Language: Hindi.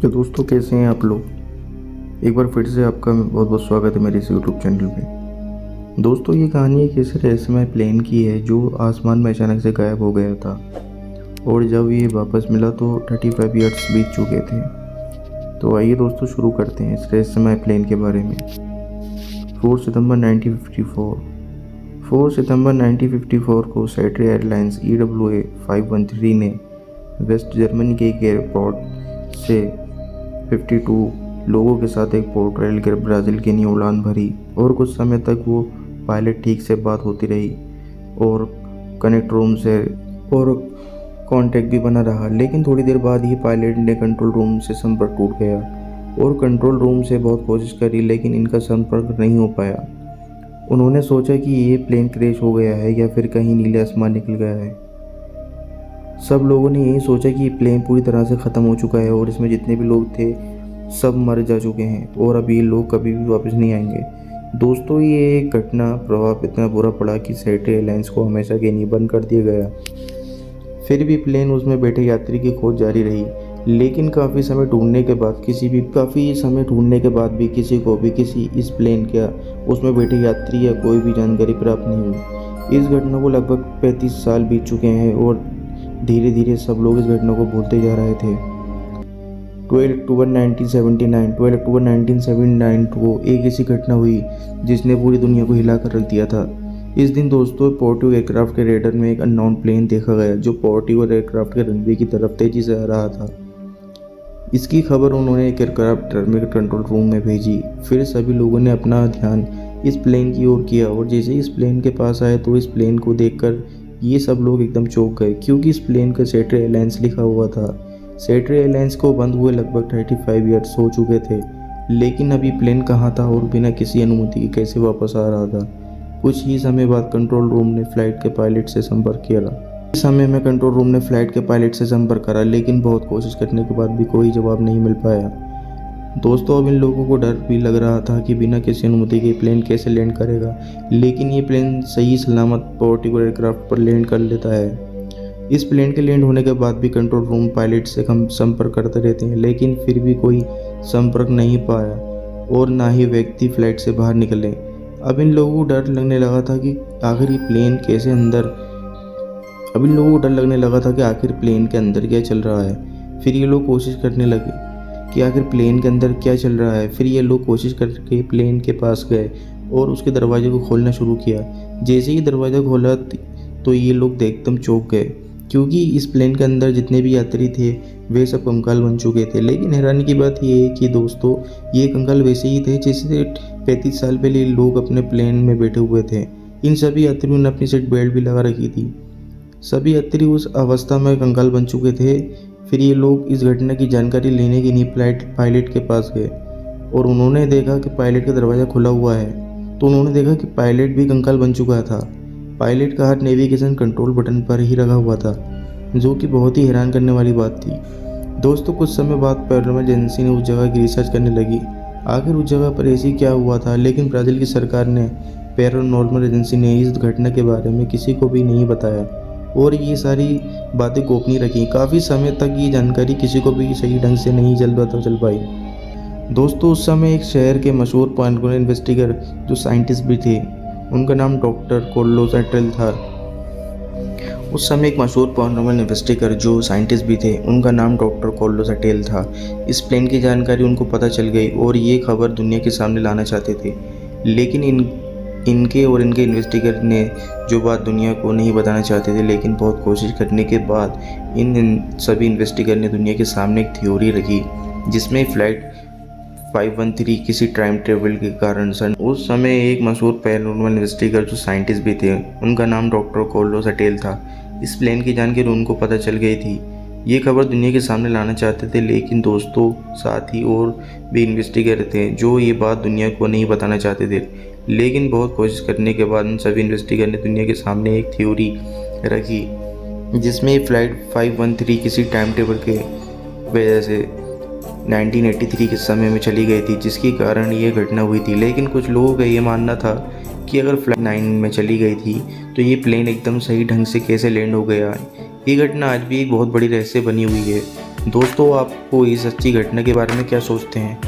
तो दोस्तों, कैसे हैं आप लोग। एक बार फिर से आपका बहुत बहुत स्वागत है मेरे इस यूट्यूब चैनल पे। दोस्तों, ये कहानी एक ऐसे रहस्यमय प्लेन की है जो आसमान में अचानक से गायब हो गया था और जब ये वापस मिला तो 35 ईयर्स बीत चुके थे। तो आइए दोस्तों, शुरू करते हैं इस रहस्यमय प्लेन के बारे में। 4 सितंबर 1954 4 सितंबर 1954 को सैटरे एयरलाइंस EWA 513 ने वेस्ट जर्मनी के एक एयरपोर्ट से 52 लोगों के साथ एक पोर्ट रेल कर ब्राज़ील के लिए उड़ान भरी और कुछ समय तक वो पायलट ठीक से बात होती रही और कनेक्ट रूम से और कांटेक्ट भी बना रहा। लेकिन थोड़ी देर बाद ही पायलट ने कंट्रोल रूम से संपर्क टूट गया और कंट्रोल रूम से बहुत कोशिश करी लेकिन इनका संपर्क नहीं हो पाया। उन्होंने सोचा कि ये प्लेन क्रैश हो गया है या फिर कहीं नीले आसमान निकल गया है। सब लोगों ने यही सोचा कि प्लेन पूरी तरह से ख़त्म हो चुका है और इसमें जितने भी लोग थे सब मर जा चुके हैं और अब ये लोग कभी भी वापस नहीं आएंगे। दोस्तों, ये एक घटना प्रभाव इतना बुरा पड़ा कि सैटरे एयरलाइंस को हमेशा के लिए बंद कर दिया गया। फिर भी प्लेन उसमें बैठे यात्री की खोज जारी रही, लेकिन काफ़ी समय ढूंढने के बाद भी किसी को भी किसी इस प्लेन का उसमें बैठे यात्री या कोई भी जानकारी प्राप्त नहीं हुई। इस घटना को लगभग 35 साल बीत चुके हैं और धीरे धीरे सब लोग इस घटना को भूलते जा रहे थे। 12 अक्टूबर 1979 को एक ऐसी घटना हुई जिसने पूरी दुनिया को हिला कर रख दिया था। इस दिन दोस्तों, पोर्टिव एयरक्राफ्ट के रेडर में एक अननोन प्लेन देखा गया जो पोर्टिव एयरक्राफ्ट के रनवे की तरफ तेजी से आ रहा था। इसकी खबर उन्होंने एक एयरक्राफ्ट टर्मिनल कंट्रोल रूम में भेजी। फिर सभी लोगों ने अपना ध्यान इस प्लेन की ओर किया और जैसे ही इस प्लेन के पास आए तो इस प्लेन को देखकर ये सब लोग एकदम चौंक गए क्योंकि इस प्लेन का सैटरे एयरलाइंस लिखा हुआ था। सैटरे एयरलाइंस को बंद हुए लगभग 35 ईयर्स हो चुके थे, लेकिन अभी प्लेन कहाँ था और बिना किसी अनुमति के कैसे वापस आ रहा था। कुछ ही समय बाद कंट्रोल रूम ने फ्लाइट के पायलट से संपर्क करा लेकिन बहुत कोशिश करने के बाद भी कोई जवाब नहीं मिल पाया। दोस्तों, अब इन लोगों को डर भी लग रहा था कि बिना किसी अनुमति के प्लेन कैसे लैंड करेगा, लेकिन ये प्लेन सही सलामत पोर्टिव एयरक्राफ्ट पर लैंड कर लेता है। इस प्लेन के लैंड होने के बाद भी कंट्रोल रूम पायलट से हम संपर्क करते रहते हैं, लेकिन फिर भी कोई संपर्क नहीं पाया और ना ही व्यक्ति फ्लाइट से बाहर निकले। अब इन लोगों को डर लगने लगा था कि आखिर प्लेन के अंदर क्या चल रहा है। फिर ये लोग कोशिश करने लगे कि आखिर प्लेन के अंदर क्या चल रहा है। फिर ये लोग कोशिश करके प्लेन के पास गए और उसके दरवाजे को खोलना शुरू किया। जैसे ही दरवाज़ा खोला तो ये लोग एकदम चौंक गए क्योंकि इस प्लेन के अंदर जितने भी यात्री थे वे सब कंकाल बन चुके थे। लेकिन हैरानी की बात ये है कि दोस्तों, ये कंकाल वैसे ही थे जैसे 35 साल पहले लोग अपने प्लेन में बैठे हुए थे। इन सभी यात्रियों ने अपनी सीट बेल्ट भी लगा रखी थी। सभी यात्री उस अवस्था में कंकाल बन चुके थे। फिर ये लोग इस घटना की जानकारी लेने के लिए पायलट के पास गए और उन्होंने देखा कि पायलट का दरवाज़ा खुला हुआ है। तो उन्होंने देखा कि पायलट भी कंकाल बन चुका था। पायलट का हाथ नेविगेशन कंट्रोल बटन पर ही रखा हुआ था, जो कि बहुत ही हैरान करने वाली बात थी। दोस्तों, कुछ समय बाद पैरानॉर्मल एजेंसी ने उस जगह की रिसर्च करने लगी, आखिर उस जगह पर ऐसी क्या हुआ था। लेकिन ब्राज़ील की सरकार ने पैरानॉर्मल एजेंसी ने इस घटना के बारे में किसी को भी नहीं बताया और ये सारी बातें गोपनीय रखी। काफ़ी समय तक ये जानकारी किसी को भी सही ढंग से नहीं चल पाई। दोस्तों, उस समय एक शहर के मशहूर पैरानॉर्मल इन्वेस्टिगर जो साइंटिस्ट भी थे, उनका नाम डॉक्टर कार्लोस अटेल था। इस प्लेन की जानकारी उनको पता चल गई और ये खबर दुनिया के सामने लाना चाहते थे, लेकिन इनके इन्वेस्टिगर ने जो बात दुनिया को नहीं बताना चाहते थे, लेकिन बहुत कोशिश करने के बाद इन सभी इन्वेस्टिगर ने दुनिया के सामने एक थ्योरी रखी जिसमें फ्लाइट 513 किसी टाइम ट्रेवल के कारण उस समय एक मशहूर पैरानॉर्मल इन्वेस्टिगर जो साइंटिस्ट भी थे, उनका नाम डॉक्टर कार्लोस अटेल था। इस प्लेन की जानकारी उनको पता चल गई थी। ये खबर दुनिया के सामने लाना चाहते थे, लेकिन दोस्तों साथ ही और भी इन्वेस्टिगर थे जो ये बात दुनिया को नहीं बताना चाहते थे। लेकिन बहुत कोशिश करने के बाद इन सभी इन्वेस्टिगर ने दुनिया के सामने एक थ्योरी रखी जिसमें फ्लाइट 513 किसी टाइम टेबल के वजह से 1983 के समय में चली गई थी, जिसके कारण ये घटना हुई थी। लेकिन कुछ लोगों का ये मानना था कि अगर फ्लाइट 9 में चली गई थी तो ये प्लेन एकदम सही ढंग से कैसे लैंड हो गया। ये घटना आज भी एक बहुत बड़ी रहस्य बनी हुई है। दोस्तों आपको इस सच्ची घटना के बारे में क्या सोचते हैं?